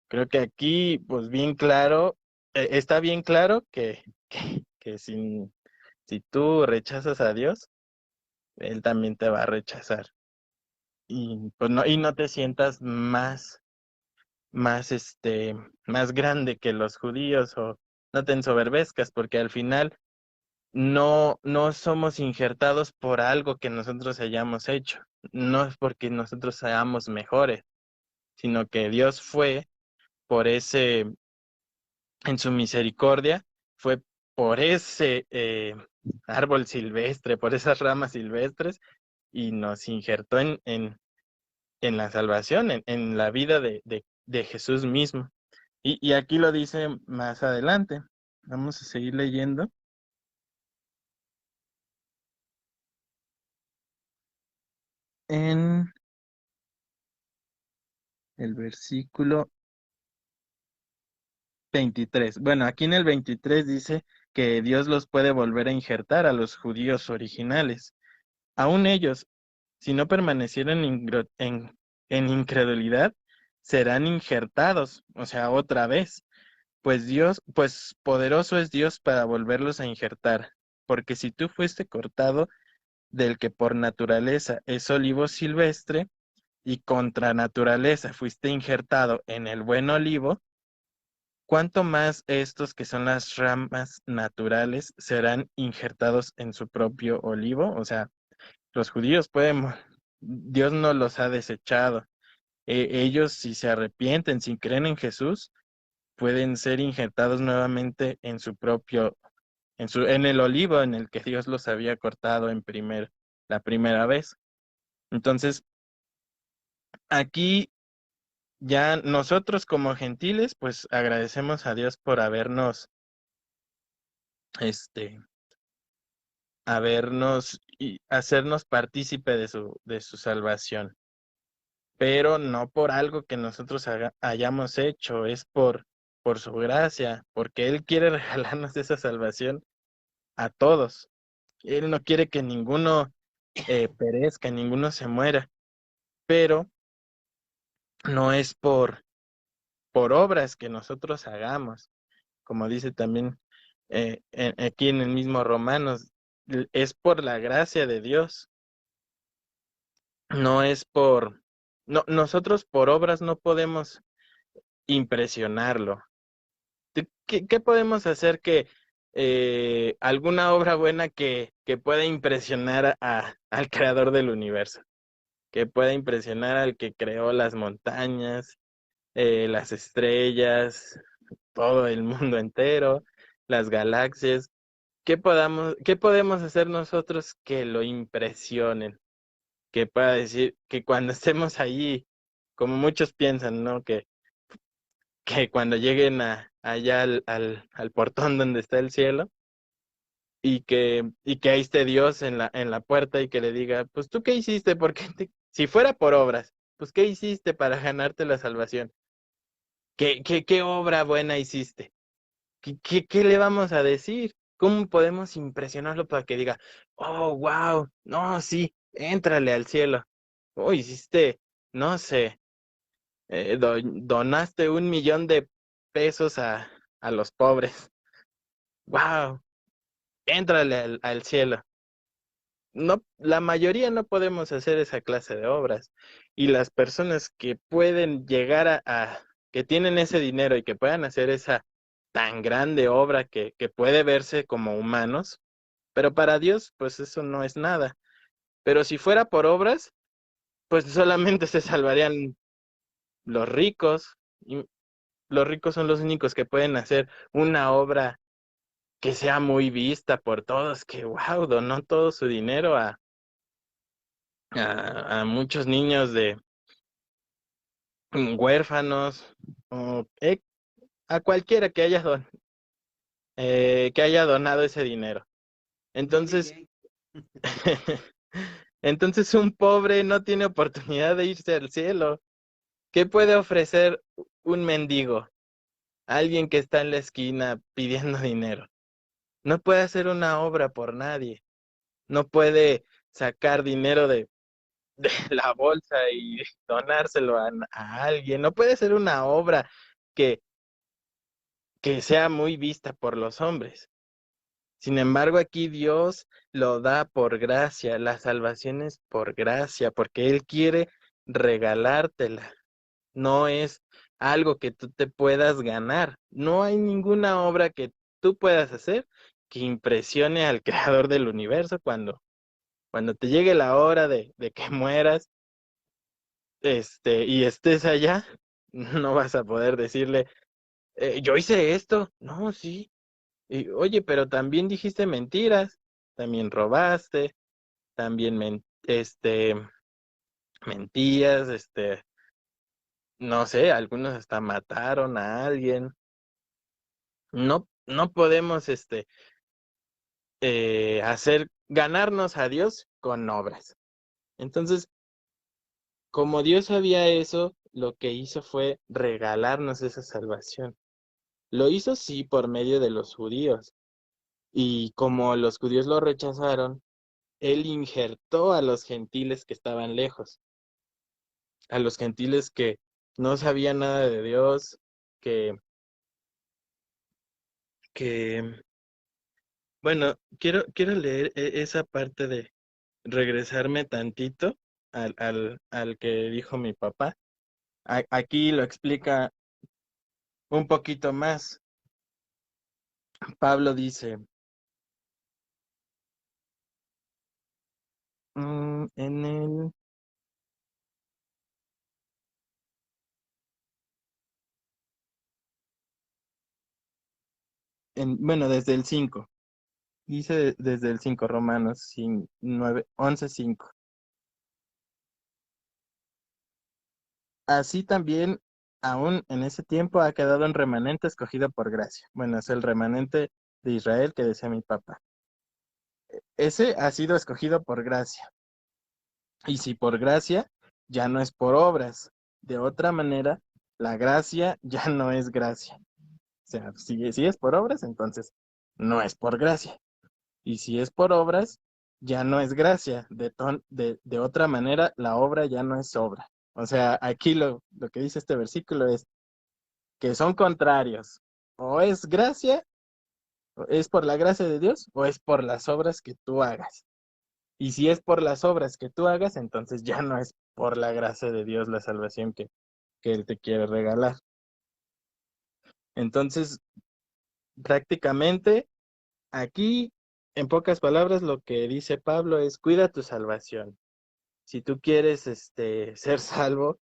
creo que aquí, pues bien claro, está bien claro que si tú rechazas a Dios, Él también te va a rechazar. pues no, y no te sientas más, más grande que los judíos, o no te ensoberbezcas, porque al final no somos injertados por algo que nosotros hayamos hecho. No es porque nosotros seamos mejores, sino que Dios fue por en su misericordia, fue por ese árbol silvestre, por esas ramas silvestres, y nos injertó en la salvación, en la vida de Jesús mismo. Y aquí lo dice más adelante. Vamos a seguir leyendo. En el versículo 23. Bueno, aquí en el 23 dice que Dios los puede volver a injertar a los judíos originales. Aún ellos, si no permanecieran en incredulidad, serán injertados, o sea, otra vez. Pues Dios, pues poderoso es Dios para volverlos a injertar. Porque si tú fuiste cortado del que por naturaleza es olivo silvestre, y contra naturaleza fuiste injertado en el buen olivo, ¿cuánto más estos que son las ramas naturales serán injertados en su propio olivo? O sea, los judíos Dios no los ha desechado. Ellos, si se arrepienten, si creen en Jesús, pueden ser injertados nuevamente en su propio, en el olivo en el que Dios los había cortado la primera vez. Entonces, aquí ya nosotros como gentiles, pues agradecemos a Dios por este, habernos y hacernos partícipe de su salvación, pero no por algo que nosotros hayamos hecho, es por su gracia, porque Él quiere regalarnos esa salvación a todos. Él no quiere que ninguno perezca, ninguno se muera, pero no es por obras que nosotros hagamos, como dice también aquí en el mismo Romanos, es por la gracia de Dios, no es no, nosotros por obras no podemos impresionarlo. ¿Qué podemos hacer que alguna obra buena que pueda impresionar al creador del universo, que pueda impresionar al que creó las montañas, las estrellas, todo el mundo entero, las galaxias? ¿Qué podemos hacer nosotros que lo impresionen? Que pueda decir que cuando estemos allí, como muchos piensan, ¿no? Que cuando lleguen allá al portón donde está el cielo, y que ahí esté Dios en la puerta y que le diga, pues tú qué hiciste, porque si fuera por obras, pues qué hiciste para ganarte la salvación, qué obra buena hiciste. ¿Qué le vamos a decir? ¿Cómo podemos impresionarlo para que diga, oh, wow, no, sí, éntrale al cielo? Oh, hiciste, no sé, donaste 1 millón de pesos a los pobres. Wow, éntrale al cielo. No, la mayoría no podemos hacer esa clase de obras. Y las personas que pueden llegar que tienen ese dinero y que puedan hacer esa tan grande obra que puede verse como humanos, pero para Dios, pues eso no es nada. Pero si fuera por obras, pues solamente se salvarían los ricos, y los ricos son los únicos que pueden hacer una obra que sea muy vista por todos, que wow, donó todo su dinero a muchos niños de huérfanos, o a cualquiera que haya donado ese dinero. Billy Entonces, Gates. entonces un pobre no tiene oportunidad de irse al cielo. ¿Qué puede ofrecer un mendigo? Alguien que está en la esquina pidiendo dinero. No puede hacer una obra por nadie. No puede sacar dinero de la bolsa y donárselo a alguien. No puede ser una obra que, que sea muy vista por los hombres, Sin embargo, aquí Dios lo da por gracia, la salvación es por gracia, porque Él quiere regalártela. No es algo que tú te puedas ganar. No hay ninguna obra que tú puedas hacer que impresione al creador del universo cuando te llegue la hora de que mueras, y estés allá, no vas a poder decirle, yo hice esto. No, sí. Y, oye, pero también dijiste mentiras, también robaste, también mentías, no sé, algunos hasta mataron a alguien. No, no podemos, ganarnos a Dios con obras. Entonces, como Dios sabía eso, lo que hizo fue regalarnos esa salvación. Lo hizo sí por medio de los judíos. Y como los judíos lo rechazaron, Él injertó a los gentiles que estaban lejos, a los gentiles que no sabían nada de Dios, que, que, bueno, quiero leer esa parte de regresarme tantito al que dijo mi papá. Aquí lo explica un poquito más. Pablo dice, mm, en el, bueno, desde el 5. Dice desde el 5 Romanos 5, 9, 11, 5. Así también, aún en ese tiempo, ha quedado un remanente escogido por gracia. Bueno, es el remanente de Israel que decía mi papá. Ese ha sido escogido por gracia. Y si por gracia, ya no es por obras. De otra manera, la gracia ya no es gracia. O sea, si es por obras, entonces no es por gracia. Y si es por obras, ya no es gracia. De otra manera, la obra ya no es obra. O sea, aquí lo que dice este versículo es que son contrarios. O es gracia, o es por la gracia de Dios, o es por las obras que tú hagas. Y si es por las obras que tú hagas, entonces ya no es por la gracia de Dios la salvación que Él te quiere regalar. Entonces, prácticamente, aquí, en pocas palabras, lo que dice Pablo es, cuida tu salvación. Si tú quieres ser salvo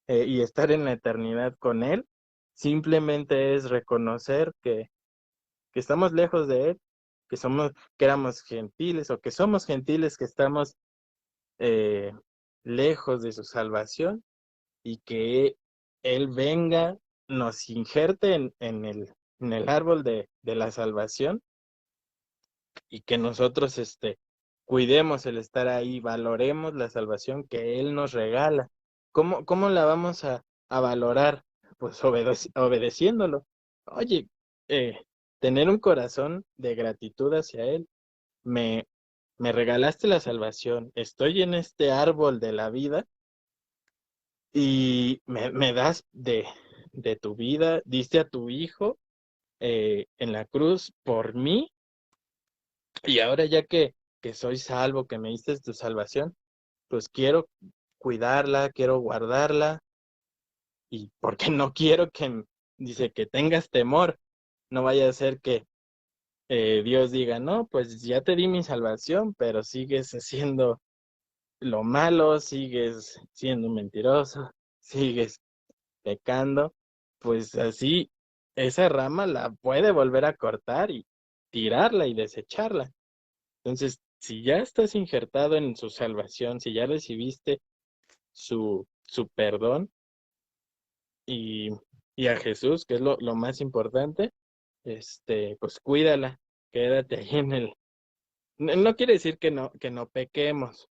y estar en la eternidad con Él, simplemente es reconocer que estamos lejos de Él, que éramos gentiles o que somos gentiles, que estamos eh, lejos de su salvación y que Él venga, nos injerte en el árbol de la salvación y que nosotros cuidemos el estar ahí, valoremos la salvación que Él nos regala. ¿Cómo la vamos a valorar? Pues obedeciéndolo. Oye, tener un corazón de gratitud hacia Él. Me, me regalaste la salvación, estoy en este árbol de la vida y me das de tu vida, diste a tu hijo en la cruz por mí y ahora ya que soy salvo, que me diste tu salvación, pues quiero cuidarla, quiero guardarla y porque no quiero dice que tengas temor, no vaya a ser que Dios diga, no, pues ya te di mi salvación, pero sigues haciendo lo malo, sigues siendo mentiroso, sigues pecando, pues así esa rama la puede volver a cortar y tirarla y desecharla. Entonces, si ya estás injertado en su salvación, si ya recibiste su perdón y, y a Jesús, que es lo más importante, pues cuídala, quédate ahí en el... No quiere decir que no pequemos,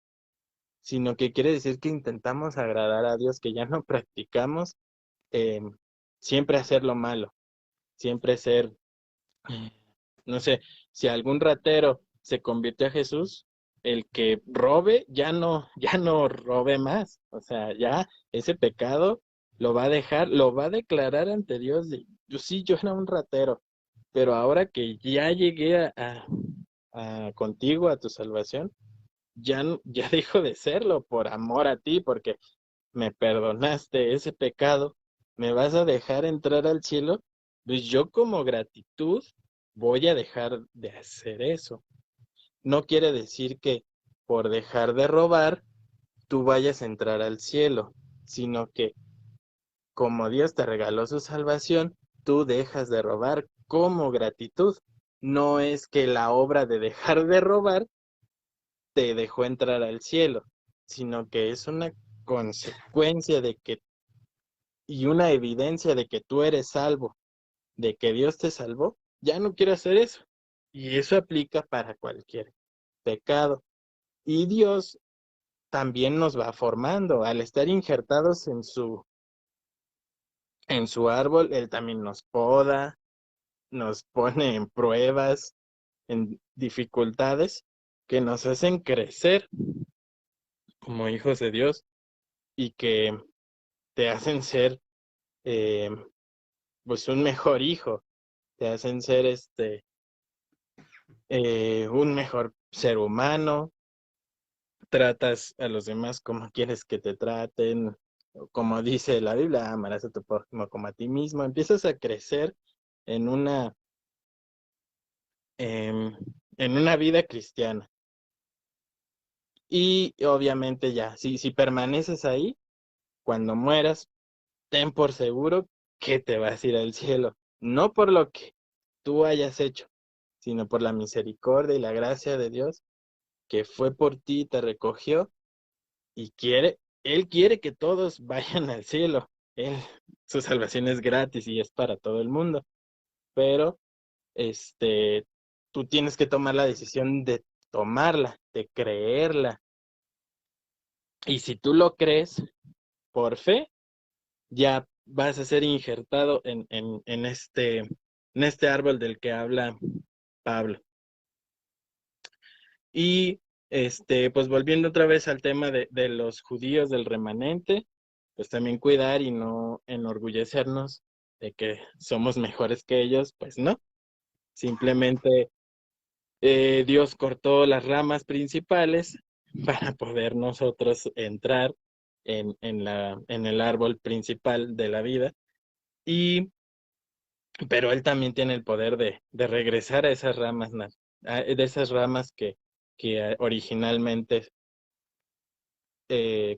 sino que quiere decir que intentamos agradar a Dios, que ya no practicamos eh, siempre hacer lo malo, siempre ser, no sé, si algún ratero se convirtió a Jesús, el que robe ya no robe más, o sea, ya ese pecado lo va a dejar, lo va a declarar ante Dios, yo sí, yo era un ratero, pero ahora que ya llegué contigo, a tu salvación, ya dejo de serlo por amor a ti, porque me perdonaste ese pecado, me vas a dejar entrar al cielo, pues yo como gratitud voy a dejar de hacer eso. No quiere decir que por dejar de robar tú vayas a entrar al cielo, sino que como Dios te regaló su salvación, tú dejas de robar como gratitud. No es que la obra de dejar de robar te dejó entrar al cielo, sino que es una consecuencia de que y una evidencia de que tú eres salvo, de que Dios te salvó. Ya no quiero hacer eso. Y eso aplica para cualquier pecado. Y Dios también nos va formando al estar injertados en su árbol. Él también nos poda, nos pone en pruebas, en dificultades que nos hacen crecer como hijos de Dios y que te hacen ser eh, pues un mejor hijo, te hacen ser un mejor ser humano, tratas a los demás como quieres que te traten, como dice la Biblia, amarás a tu prójimo como a ti mismo, empiezas a crecer en em, en una vida cristiana. Y obviamente ya, si permaneces ahí, cuando mueras, ten por seguro que te vas a ir al cielo, no por lo que tú hayas hecho, sino por la misericordia y la gracia de Dios, que fue por ti, te recogió y Él quiere que todos vayan al cielo. Él, su salvación es gratis y es para todo el mundo, pero este, tú tienes que tomar la decisión de tomarla, de creerla. Y si tú lo crees por fe, ya vas a ser injertado en este árbol del que habla Pablo. Y pues volviendo otra vez al tema de los judíos del remanente, pues también cuidar y no enorgullecernos de que somos mejores que ellos, pues no. Simplemente Dios cortó las ramas principales para poder nosotros entrar en el árbol principal de la vida. Pero Él también tiene el poder de regresar a esas ramas, de esas ramas que originalmente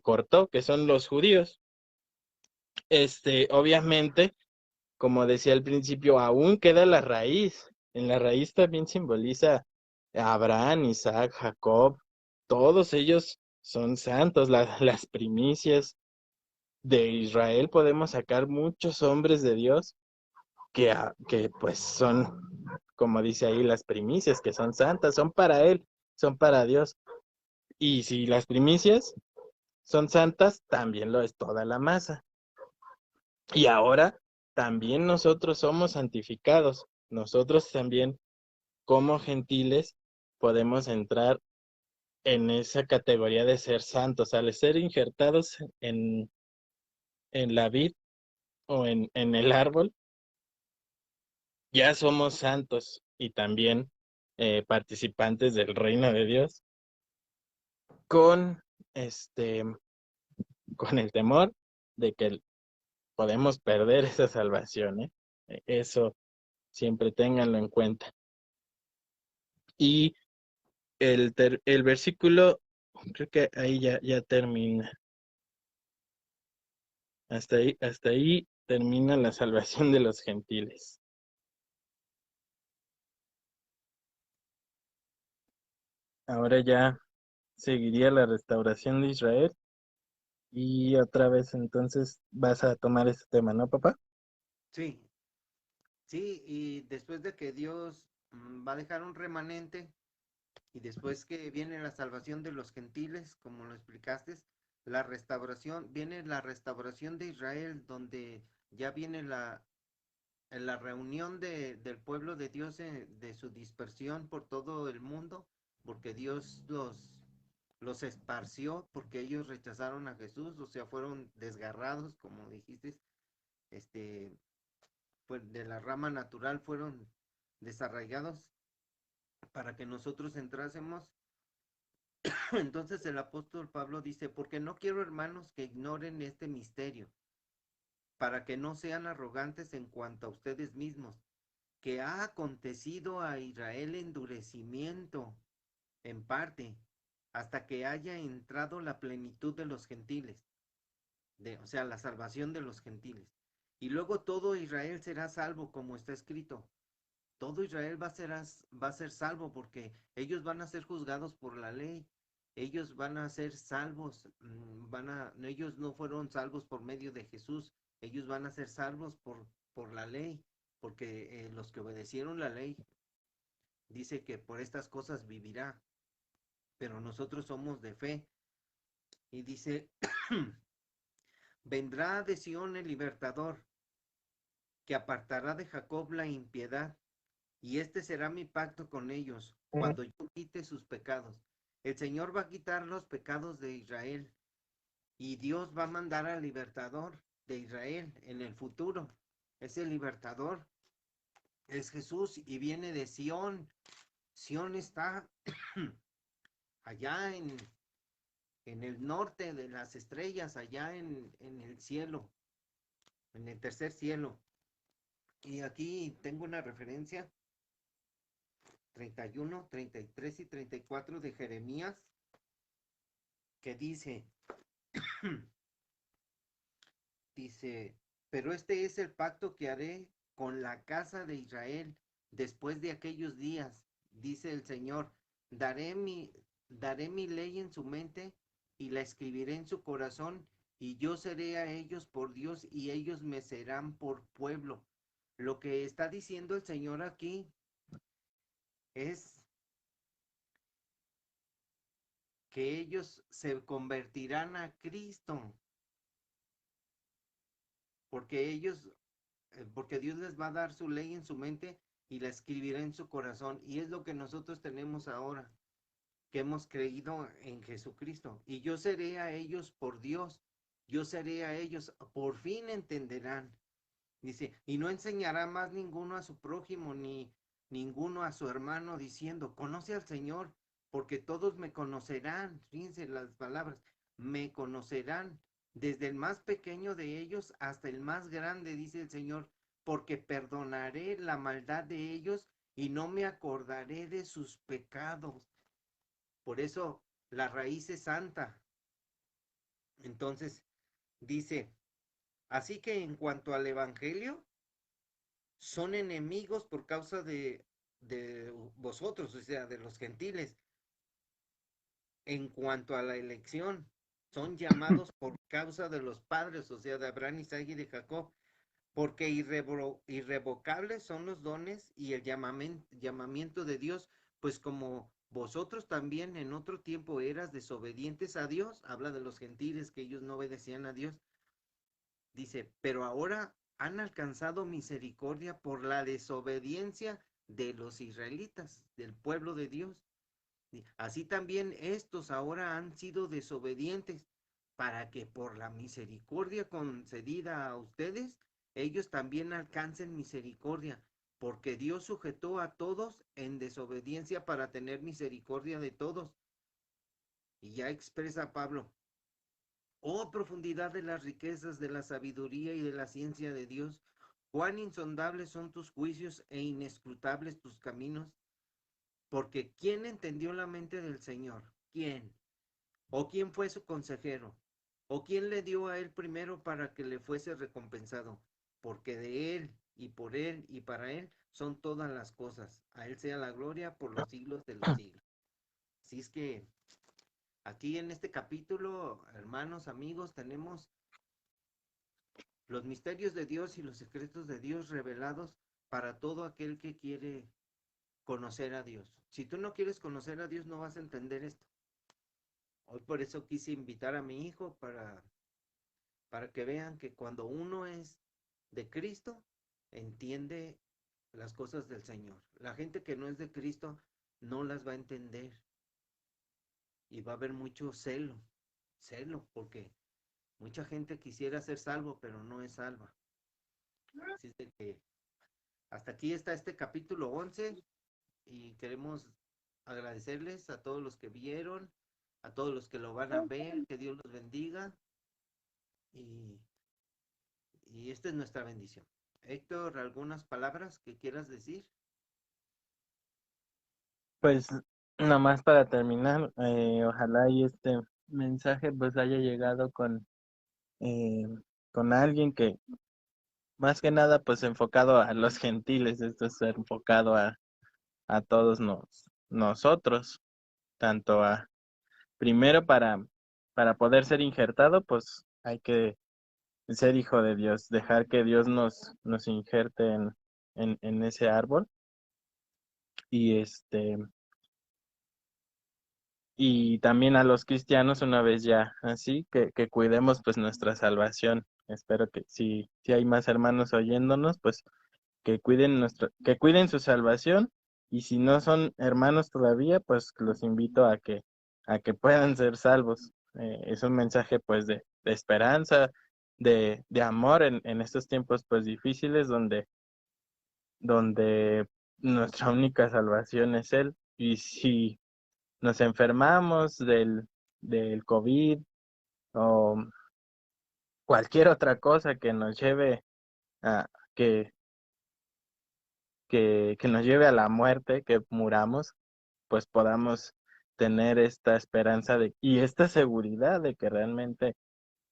cortó, que son los judíos. Obviamente, como decía al principio, aún queda la raíz. En la raíz también simboliza a Abraham, Isaac, Jacob. Todos ellos son santos. Las primicias de Israel podemos sacar muchos hombres de Dios que pues son, como dice ahí, las primicias, que son santas, son para Él, son para Dios. Y si las primicias son santas, también lo es toda la masa. Y ahora también nosotros somos santificados. Nosotros también, como gentiles, podemos entrar en esa categoría de ser santos. Al ser injertados en la vid o en el árbol, ya somos santos y también participantes del reino de Dios con este con el temor de que podemos perder esa salvación, ¿eh? Eso siempre ténganlo en cuenta. Y el versículo, creo que ahí ya termina. Hasta ahí termina la salvación de los gentiles. Ahora ya seguiría la restauración de Israel. Y otra vez entonces vas a tomar este tema, ¿no, papá? Sí, sí, y después de que Dios va a dejar un remanente y después que viene la salvación de los gentiles, como lo explicaste, viene la restauración de Israel, donde ya viene la reunión del pueblo de Dios, de su dispersión por todo el mundo, porque Dios los esparció, porque ellos rechazaron a Jesús, o sea, fueron desgarrados, como dijiste, pues de la rama natural fueron desarraigados para que nosotros entrásemos. Entonces el apóstol Pablo dice, porque no quiero, hermanos, que ignoren este misterio, para que no sean arrogantes en cuanto a ustedes mismos, que ha acontecido a Israel endurecimiento en parte, hasta que haya entrado la plenitud de los gentiles, o sea, la salvación de los gentiles. Y luego todo Israel será salvo, como está escrito. Todo Israel va a ser salvo porque ellos van a ser juzgados por la ley. Ellos van a ser salvos, ellos no fueron salvos por medio de Jesús, ellos van a ser salvos por la ley, porque los que obedecieron la ley, dice que por estas cosas vivirá, pero nosotros somos de fe. Y dice, vendrá de Sión el libertador, que apartará de Jacob la impiedad, y este será mi pacto con ellos, cuando yo quite sus pecados. El Señor va a quitar los pecados de Israel, y Dios va a mandar al libertador de Israel en el futuro. Ese libertador es Jesús y viene de Sión. Sión está allá en el norte de las estrellas, allá en el cielo, en el tercer cielo. Y aquí tengo una referencia, 31, 33 y 34 de Jeremías, que dice, pero este es el pacto que haré con la casa de Israel después de aquellos días, dice el Señor, daré mi, daré mi ley en su mente y la escribiré en su corazón, y yo seré a ellos por Dios y ellos me serán por pueblo. Lo que está diciendo el Señor aquí es que ellos se convertirán a Cristo, porque porque Dios les va a dar su ley en su mente y la escribirá en su corazón. Y es lo que nosotros tenemos ahora, que hemos creído en Jesucristo. Y yo seré a ellos por Dios, yo seré a ellos, por fin entenderán. Dice, y no enseñará más ninguno a su prójimo, ni ninguno a su hermano, diciendo, conoce al Señor, porque todos me conocerán. Fíjense las palabras, me conocerán, desde el más pequeño de ellos hasta el más grande, dice el Señor, porque perdonaré la maldad de ellos y no me acordaré de sus pecados. Por eso la raíz es santa. Entonces, dice, así que en cuanto al Evangelio, son enemigos por causa de vosotros, o sea, de los gentiles. En cuanto a la elección, son llamados por causa de los padres, o sea, de Abraham, Isaac y de Jacob, porque irrevocables son los dones y el llamamiento de Dios, pues como vosotros también en otro tiempo eras desobedientes a Dios, habla de los gentiles que ellos no obedecían a Dios, dice, pero ahora han alcanzado misericordia por la desobediencia de los israelitas, del pueblo de Dios. Así también estos ahora han sido desobedientes para que por la misericordia concedida a ustedes, ellos también alcancen misericordia, porque Dios sujetó a todos en desobediencia para tener misericordia de todos. Y ya expresa Pablo, oh profundidad de las riquezas, de la sabiduría y de la ciencia de Dios, cuán insondables son tus juicios e inescrutables tus caminos, porque ¿quién entendió la mente del Señor? ¿Quién? ¿O quién fue su consejero? ¿O quién le dio a él primero para que le fuese recompensado? Porque de él y por él y para él son todas las cosas. A él sea la gloria por los siglos de los siglos. Así es que aquí en este capítulo, hermanos, amigos, tenemos los misterios de Dios y los secretos de Dios revelados para todo aquel que quiere conocer a Dios. Si tú no quieres conocer a Dios, no vas a entender esto. Hoy por eso quise invitar a mi hijo para que vean que cuando uno es de Cristo, entiende las cosas del Señor. La gente que no es de Cristo no las va a entender y va a haber mucho celo, porque mucha gente quisiera ser salvo, pero no es salva. Así es de que hasta aquí está este capítulo 11 y queremos agradecerles a todos los que vieron, a todos los que lo van a ver, que Dios los bendiga y, y esta es nuestra bendición. Héctor, ¿algunas palabras que quieras decir? Pues nada más para terminar, ojalá y este mensaje pues haya llegado eh, con alguien que más que nada pues enfocado a los gentiles, esto es enfocado a todos nosotros, tanto a primero para poder ser injertado pues hay que ser hijo de Dios, dejar que Dios nos injerte en ese árbol y y también a los cristianos una vez ya así que cuidemos pues nuestra salvación. Espero que si hay más hermanos oyéndonos, pues que cuiden su salvación y si no son hermanos todavía, pues los invito a que puedan ser salvos. Es un mensaje pues de esperanza, de amor en estos tiempos pues difíciles donde nuestra única salvación es Él. Y si nos enfermamos del COVID o cualquier otra cosa que nos lleve a que, que nos lleve a la muerte, que muramos, pues podamos tener esta esperanza y esta seguridad de que realmente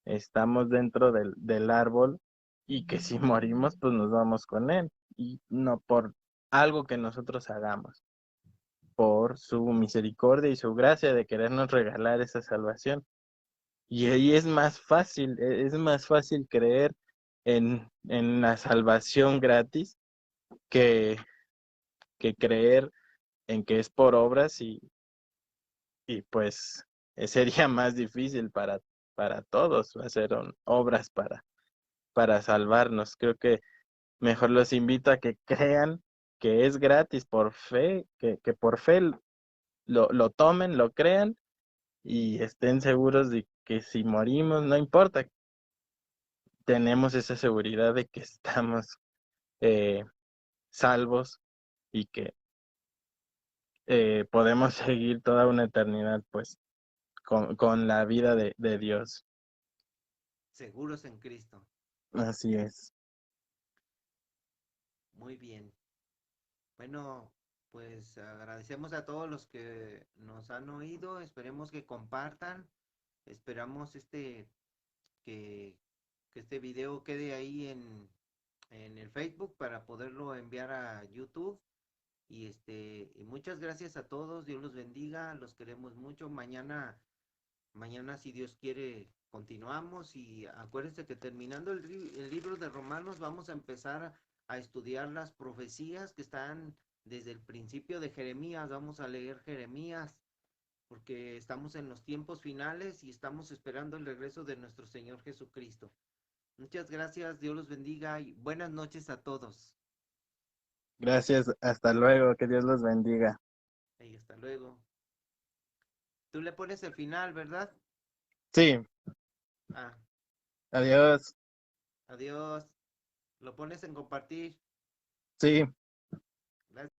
estamos dentro del árbol y que si morimos, pues nos vamos con él y no por algo que nosotros hagamos, por su misericordia y su gracia de querernos regalar esa salvación. Y ahí es más fácil creer en la salvación gratis que, que creer en que es por obras y pues sería más difícil para todos hacer obras para salvarnos. Creo que mejor los invito a que crean que es gratis por fe, que por fe lo tomen, lo crean y estén seguros de que si morimos, no importa, tenemos esa seguridad de que estamos eh, salvos y que podemos seguir toda una eternidad pues con la vida de Dios. Seguros en Cristo. Así es. Muy bien. Bueno, pues agradecemos a todos los que nos han oído. Esperemos que compartan. Esperamos que, que este video quede ahí en el Facebook para poderlo enviar a YouTube. Y muchas gracias a todos. Dios los bendiga. Los queremos mucho. Mañana, si Dios quiere, continuamos y acuérdense que terminando el libro de Romanos vamos a empezar a estudiar las profecías que están desde el principio de Jeremías. Vamos a leer Jeremías porque estamos en los tiempos finales y estamos esperando el regreso de nuestro Señor Jesucristo. Muchas gracias, Dios los bendiga y buenas noches a todos. Gracias, hasta luego, que Dios los bendiga. Y hasta luego. Tú le pones el final, ¿verdad? Sí, Ah, adiós. adiós. Lo pones en compartir. Sí.